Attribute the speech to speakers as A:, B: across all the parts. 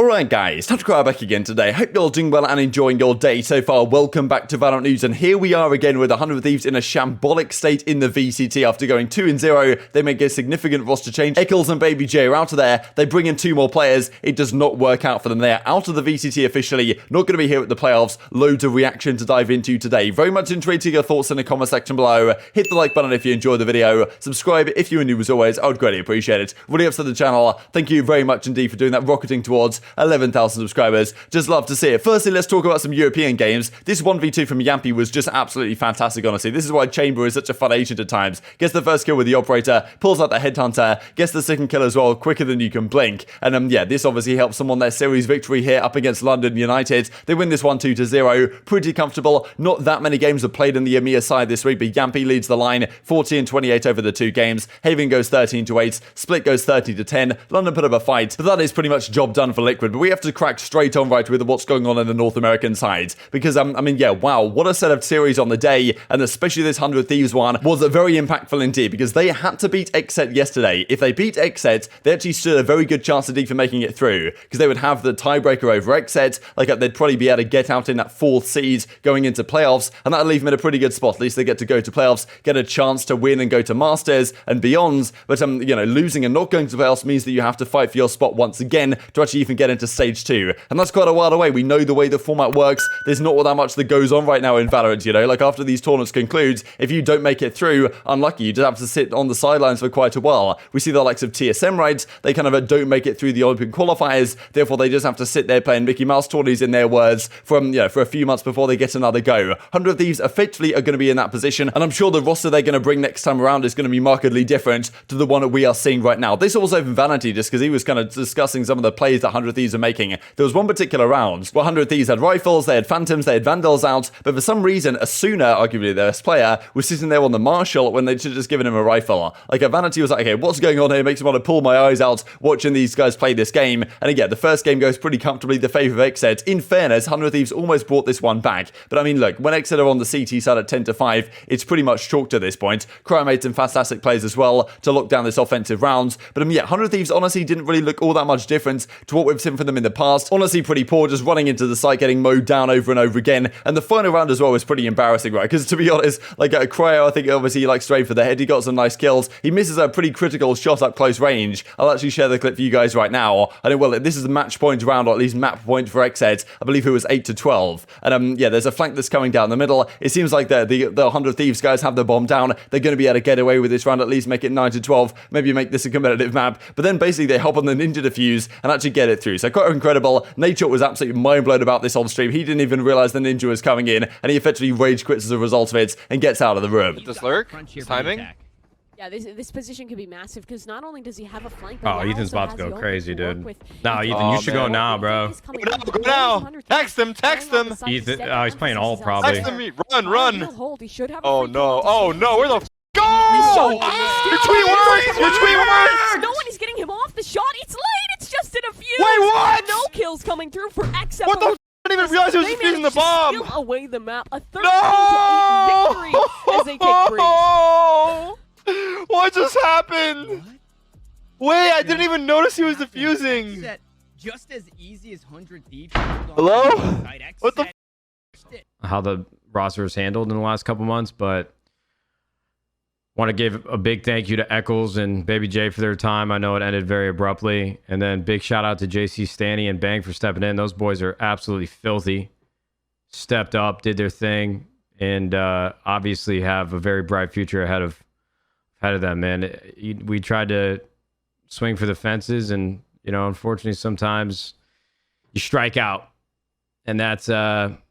A: Alright guys, TacticalRab back again today. Hope you're all doing well and enjoying your day so far. Welcome back to Valorant News, and here we are again with 100 Thieves in a shambolic state in the VCT. After going 2-0, they make a significant roster change. Eccles and BabyJ are out of there. They bring in 2 more players. It does not work out for them. They are out of the VCT officially. Not going to be here at the playoffs. Loads of reaction to dive into today. Very much intrigued to your thoughts in the comment section below. Hit the like button if you enjoyed the video. Subscribe if you're new as always. I would greatly appreciate it. Really up to the channel. Thank you very much indeed for doing that. Rocketing towards 11,000 subscribers. Just love to see it. Firstly, let's talk about some European games. This 1v2 from Yampy was just absolutely fantastic, honestly. This is why Chamber is such a fun agent at times. Gets the first kill with the operator, pulls out the headhunter, gets the second kill as well, quicker than you can blink. And yeah, this obviously helps them on their series victory here up against London United. They win this one 2-0. Pretty comfortable. Not that many games are played in the EMEA side this week, but Yampy leads the line 40-28 over the 2 games. Haven goes 13-8. Split goes 30-10. London put up a fight, but that is pretty much job done for Liquid. But we have to crack straight on right with what's going on in the North American side, because I mean, yeah, wow, what a set of series on the day, and especially this 100 Thieves one was very impactful indeed, because they had to beat XSET yesterday. If they beat XSET, they actually stood a very good chance indeed for making it through, because they would have the tiebreaker over XSET. Like, they'd probably be able to get out in that 4th seed going into playoffs, and that'll leave them in a pretty good spot. At least they get to go to playoffs, get a chance to win and go to Masters and beyond. But you know, losing and not going to playoffs means that you have to fight for your spot once again to actually even get into stage 2, and that's quite a while away. We know the way the format works. There's not all that much that goes on right now in Valorant, you know. Like, after these tournaments conclude, if you don't make it through, unlucky, you just have to sit on the sidelines for quite a while. We see the likes of TSM, right? They kind of don't make it through the Olympic qualifiers, therefore they just have to sit there playing Mickey Mouse tourneys, in their words, from, you know, for a few months before they get another go. 100 Thieves effectively are going to be in that position, and I'm sure the roster they're going to bring next time around is going to be markedly different to the one that we are seeing right now. This also from Vanity, just because he was kind of discussing some of the plays that 100 Thieves are making. There was one particular round where 100 Thieves had rifles, they had phantoms, they had vandals out, but for some reason Asuna, arguably their best player, was sitting there on the Marshall when they should have just given him a rifle. Like, a Vanity was like, okay, what's going on here? Makes me want to pull my eyes out watching these guys play this game. And again, the first game goes pretty comfortably the favour of XSET. In fairness, 100 Thieves almost brought this one back, but I mean, look, when XSET are on the CT side at 10-5, it's pretty much chalk to this point. Cryo made some fantastic plays as well to lock down this offensive round, but yeah, 100 Thieves honestly didn't really look all that much different to what we've seen from them in the past. Honestly, pretty poor, just running into the site, getting mowed down over and over again. And the final round as well was pretty embarrassing, right? Because to be honest, like, Cryo, I think obviously he like straight for the head. He got some nice kills. He misses a pretty critical shot at close range. I'll actually share the clip for you guys right now. I know, well, this is a match point round, or at least map point for XSET. I believe it was 8-12. And yeah, there's a flank that's coming down the middle. It seems like the 100 Thieves guys have the bomb down. They're going to be able to get away with this round, at least make it 9-12. Maybe make this a competitive map. But then basically they hop on the Ninja Defuse and actually get it through. So quite incredible. Nature was absolutely mind blown about this on stream. He didn't even realize the Ninja was coming in, and he effectively rage quits as a result of it and gets out of the room.
B: This lurk, timing.
C: Yeah, this position could be massive, because not only does he have a flank,
D: oh, Ethan's about to go crazy, dude. No, Ethan, you should go now, bro.
B: Go now. Text him.
D: Ethan, oh, he's playing all probably.
B: Text him. Run.
C: Oh
B: no. Where the go? Your tweet works.
C: No one is getting him off the shot. It's late. It's just in a few.
B: Wait, what?
C: No kills coming through for XSET.
B: What the? I didn't even realize he was defusing the bomb.
C: Steal away the map. A 13-8 victory as they take 3.
B: What just happened? What? Wait, I didn't even notice he was defusing.
E: Just as easy as 100 Thieves.
B: Hello? What the?
D: How the roster was handled in the last couple months, but want to give a big thank you to Eccles and BabyJ for their time. I know it ended very abruptly. And then big shout out to JC Stanny and Bang for stepping in. Those boys are absolutely filthy. Stepped up, did their thing, and obviously have a very bright future ahead of them, man. We tried to swing for the fences, and, you know, unfortunately sometimes you strike out. And that's what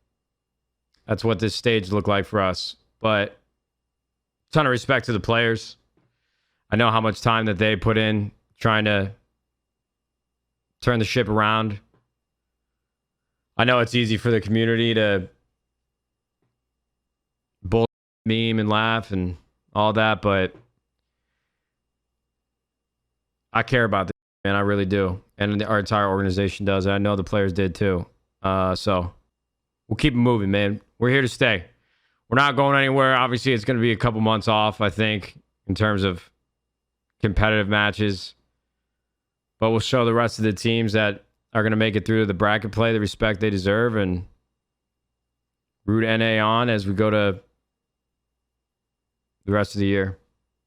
D: this stage looked like for us. But ton of respect to the players. I know how much time that they put in trying to turn the ship around. I know it's easy for the community to bull meme and laugh and all that, but I care about this, man. I really do. And our entire organization does. I know the players did too. So we'll keep it moving, man. We're here to stay. We're not going anywhere. Obviously, it's going to be a couple months off, I think, in terms of competitive matches. But we'll show the rest of the teams that are going to make it through to the bracket play, the respect they deserve, and root NA on as we go to the rest of the year.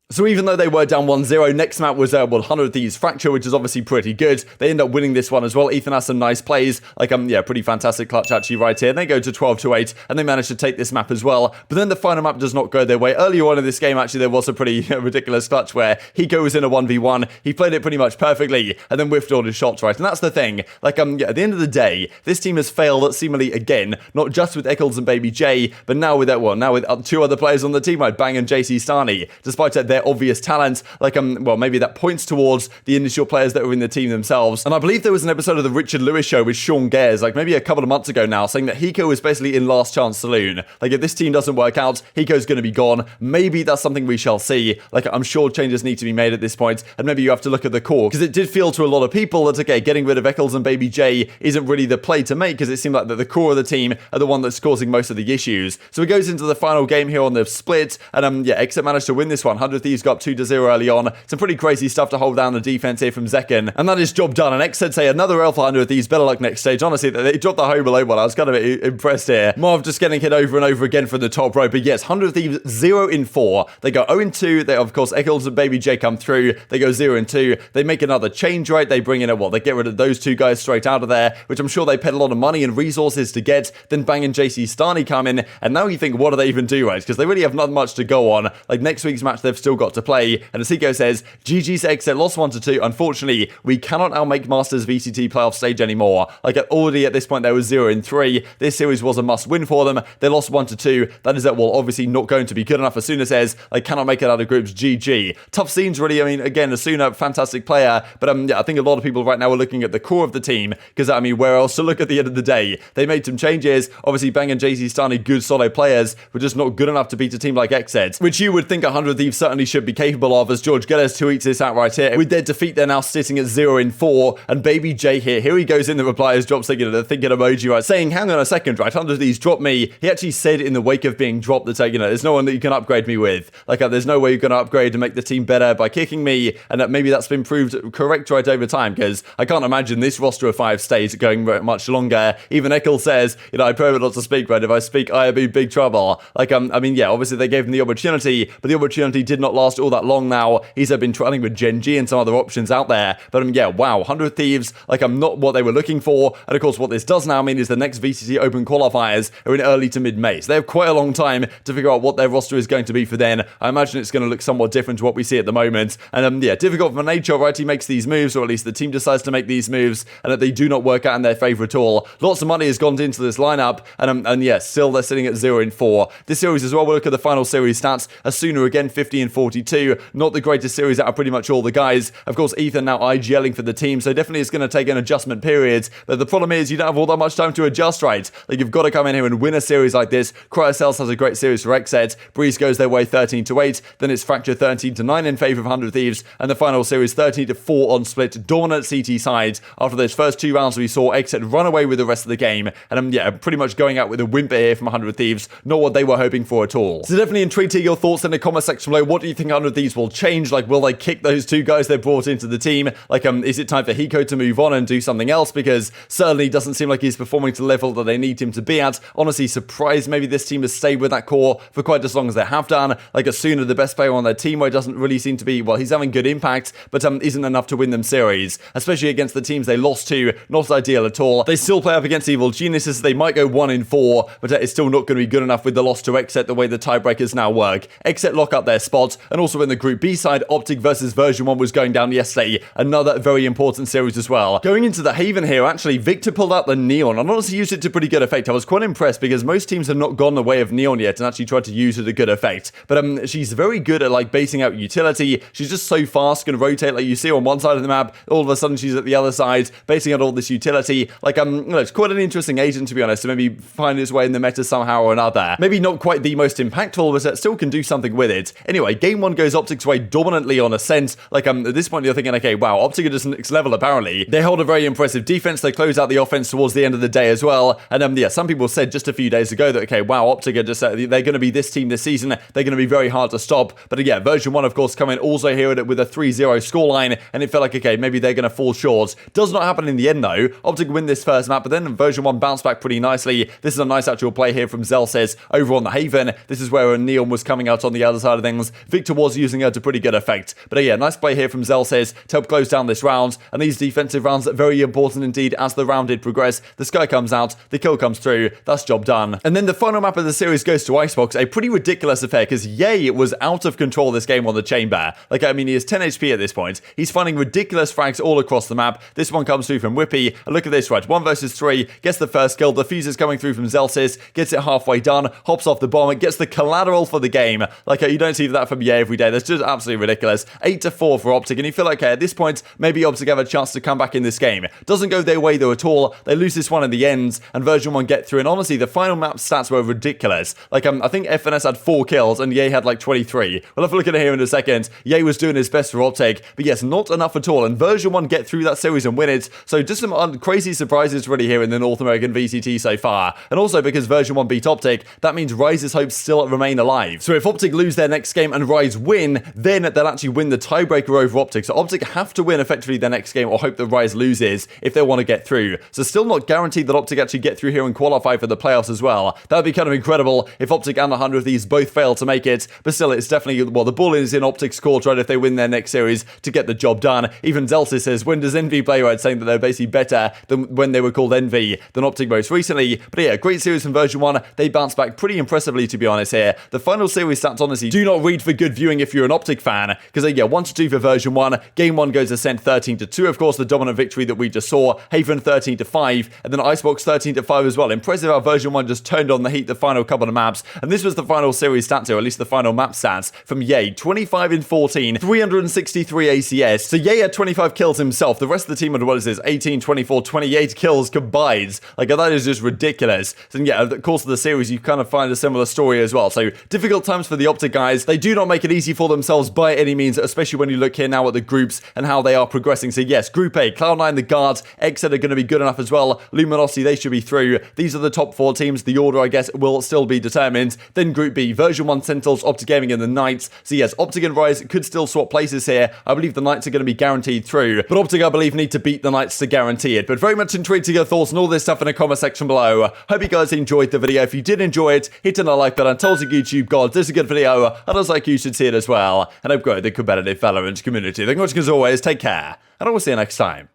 A: So even though they were down 1-0, next map was 100 Thieves Fracture, which is obviously pretty good. They end up winning this one as well. Ethan has some nice plays, like yeah, pretty fantastic clutch actually right here. And they go to 12-8, and they manage to take this map as well. But then the final map does not go their way. Earlier on in this game, actually, there was a pretty ridiculous clutch where Hiko was in a 1v1. He played it pretty much perfectly, and then whiffed all his shots right. And that's the thing. Like yeah, at the end of the day, this team has failed seemingly again, not just with Eccles and BabyJ, but now with that one, now with two other players on the team, like Bang and JC Stani, despite their obvious talent, like well, maybe that points towards the initial players that were in the team themselves. And I believe there was an episode of the Richard Lewis show with Sean Gares, like maybe a couple of months ago now, saying that Hiko is basically in last chance saloon. Like if this team doesn't work out, Hiko's going to be gone. Maybe that's something we shall see. Like I'm sure changes need to be made at this point, and maybe you have to look at the core, because it did feel to a lot of people that okay, getting rid of Eccles and BabyJ isn't really the play to make, because it seemed like that the core of the team are the one that's causing most of the issues. So it goes into the final game here on the split, and yeah, XSET managed to win this one. 100 Thieves got up 2-0 early on. Some pretty crazy stuff to hold down the defense here from Zekken, and that is job done. And XSET say another L for 100 Thieves. Better luck next stage. Honestly, they dropped the home below one. I was kind of impressed here. Marv just getting hit over and over again from the top row. But yes, 100 Thieves 0-4. They go 0-2. They of course Eccles and BabyJ come through. They go 0-2. They make another change right. They bring in a they get rid of those two guys straight out of there, which I'm sure they paid a lot of money and resources to get. Then Bang and JC Stani come in, and now you think, what do they even do right? Because they really have not much to go on. Like next week's match, they've still got to play. And as Hiko says, GG's XSET lost 1-2. Unfortunately, we cannot now make Masters VCT playoff stage anymore. Like already at this point, they were 0-3. This series was a must win for them. They lost 1-2. That is obviously not going to be good enough. Asuna says they cannot make it out of groups. GG. Tough scenes, really. I mean, again, Asuna, fantastic player, but yeah, I think a lot of people right now are looking at the core of the team, because I mean, where else to look at the end of the day? They made some changes. Obviously, Bang and JC Stani, good solid players, but just not good enough to beat a team like XSET, which you would think 100 Thieves certainly should be capable of, as George Gillis tweets this out right here. With their defeat, they're now sitting at 0-4, and BabyJ here he goes in the replies, drops the thinking emoji, right, saying, hang on a second, right, 100 Thieves dropped me. He actually said in the wake of being dropped that, there's no one that you can upgrade me with. Like, there's no way you're going to upgrade to make the team better by kicking me, and that maybe that's been proved correct right over time, because I can't imagine this roster of 5 stays going much longer. Even Eccles says, I prefer not to speak, right? If I speak, I'll be in big trouble. Like, I mean, yeah, obviously they gave him the opportunity, but the opportunity did not last all that long now. He's been trialing with Gen.G and some other options out there, but yeah, wow, 100 Thieves, like, I'm not what they were looking for, and of course what this does now mean is the next VCT Open qualifiers are in early to mid-May, so they have quite a long time to figure out what their roster is going to be for then. I imagine it's going to look somewhat different to what we see at the moment, and yeah, difficult for nature, right? He makes these moves, or at least the team decides to make these moves, and that they do not work out in their favor at all. Lots of money has gone into this lineup, and yeah, still they're sitting at 0-4. This series as well, we'll look at the final series stats. Asuna again 50-42, not the greatest series out of pretty much all the guys. Of course, Ethan now IGLing for the team, so definitely it's going to take an adjustment period, but the problem is you don't have all that much time to adjust, right? Like, you've got to come in here and win a series like this. Cryocels has a great series for XSET. Breeze goes their way 13-8, then it's Fracture 13-9 in favor of 100 Thieves, and the final series 13-4 on split, dominant CT sides. After those first 2 rounds, we saw XSET run away with the rest of the game, and yeah, pretty much going out with a whimper here from 100 Thieves, not what they were hoping for at all. So definitely intrigued to hear your thoughts in the comment section below. What do you think 100 Thieves will change? Like, will they kick those 2 guys they brought into the team? Like, is it time for Hiko to move on and do something else? Because certainly doesn't seem like he's performing to the level that they need him to be at. Honestly, surprised maybe this team has stayed with that core for quite as long as they have done. Like, Asuna, the best player on their team, where it doesn't really seem to be, well, he's having good impact, but isn't enough to win them series, especially against the teams they lost to. Not ideal at all. They still play up against Evil Geniuses. They might go 1-4, but it's still not going to be good enough with the loss to XSET the way the tiebreakers now work. XSET lock up their spot, and also in the Group B side, OpTic versus version 1 was going down yesterday. Another very important series as well. Going into the Haven here, actually, Victor pulled out the Neon, and honestly used it to pretty good effect. I was quite impressed, because most teams have not gone the way of Neon yet and actually tried to use it to good effect. But she's very good at, like, basing out utility. She's just so fast, can rotate, like you see on one side of the map, all of a sudden she's at the other side, basing out all this utility. Like, it's quite an interesting agent, to be honest, to maybe find his way in the meta somehow or another. Maybe not quite the most impactful, but it still can do something with it. Anyway, game game 1 goes OpTic's way dominantly on Ascent. Like, at this point, you're thinking, okay, wow, OpTic are just next level, apparently. They hold a very impressive defense. They close out the offense towards the end of the day as well. And, yeah, some people said just a few days ago that, okay, wow, OpTic are just, they're going to be this team this season. They're going to be very hard to stop. But, yeah, version 1, of course, come in also here with a 3-0 scoreline. And it felt like, okay, maybe they're going to fall short. Does not happen in the end, though. OpTic win this first map, but then version 1 bounced back pretty nicely. This is a nice actual play here from Zelsays over on the Haven. This is where Neon was coming out on the other side of things. Victor was using her to pretty good effect. But yeah, nice play here from Zelsays to help close down this round. And these defensive rounds are very important indeed as the round did progress. The Sky comes out, the kill comes through, that's job done. And then the final map of the series goes to Icebox, a pretty ridiculous affair because Ye was out of control this game on the chamber. Like, I mean, he is 10 HP at this point. He's finding ridiculous frags all across the map. This one comes through from Whippy. And look at this, right? 1 versus 3, gets the first kill. The fuse is coming through from Zelsays, gets it halfway done, hops off the bomb, gets the collateral for the game. Like, you don't see that from Ye every day. That's just absolutely ridiculous. 8-4 for OpTic, and you feel like, okay, at this point, maybe OpTic have a chance to come back in this game. Doesn't go their way, though, at all. They lose this one in the end, and version 1 get through, and honestly, the final map stats were ridiculous. Like, I think FNS had 4 kills, and Ye had, like, 23. We'll have a look at it here in a second. Ye was doing his best for OpTic, but yes, not enough at all, and version 1 get through that series and win it, so just some crazy surprises really here in the North American VCT so far, and also because version 1 beat OpTic, that means Rise's hopes still remain alive. So if OpTic lose their next game and Rise win, then they'll actually win the tiebreaker over OpTic. So OpTic have to win effectively their next game or hope that Rise loses if they want to get through. So still not guaranteed that OpTic actually get through here and qualify for the playoffs as well. That would be kind of incredible if OpTic and 100 of these both fail to make it, but still it's definitely, well, the ball is in OpTic's court, right, if they win their next series to get the job done. Even Zelsa says, when does Envy play, right, saying that they're basically better than when they were called Envy than OpTic most recently. But yeah, great series from version 1. They bounced back pretty impressively, to be honest here. The final series stats, honestly, do not read for good viewing if you're an OpTic fan, because yeah, 1-2 for version 1. Game 1 goes Ascent 13-2, of course, the dominant victory that we just saw. Haven 13-5, and then Icebox 13-5 as well. Impressive how version 1 just turned on the heat the final couple of maps, and this was the final series stats, or at least the final map stats from Ye. 25-14, 363 ACS. So Ye had 25 kills himself. The rest of the team had, what is this, 18, 24, 28 kills combined. Like, that is just ridiculous. So yeah, over the course of the series, you kind of find a similar story as well. So difficult times for the OpTic guys. They do not make it easy for themselves by any means, especially when you look here now at the groups and how they are progressing. So yes, Group A, Cloud9, the Guards, XSET are going to be good enough as well. Luminosity, they should be through. These are the top 4 teams. The order, I guess, will still be determined. Then Group B, version 1 Sentinels, OpTic Gaming, and the Knights. So yes, OpTic and Rise could still swap places here. I believe the Knights are going to be guaranteed through, but OpTic, I believe, need to beat the Knights to guarantee it. But very much intrigued to your thoughts and all this stuff in the comment section below. Hope you guys enjoyed the video. If you did enjoy it, hit on the like button, tell us YouTube God, this is a good video, and as like you should see it as well. And I've grown the competitive Valorant community. Thank you much as always, take care, and I will see you next time.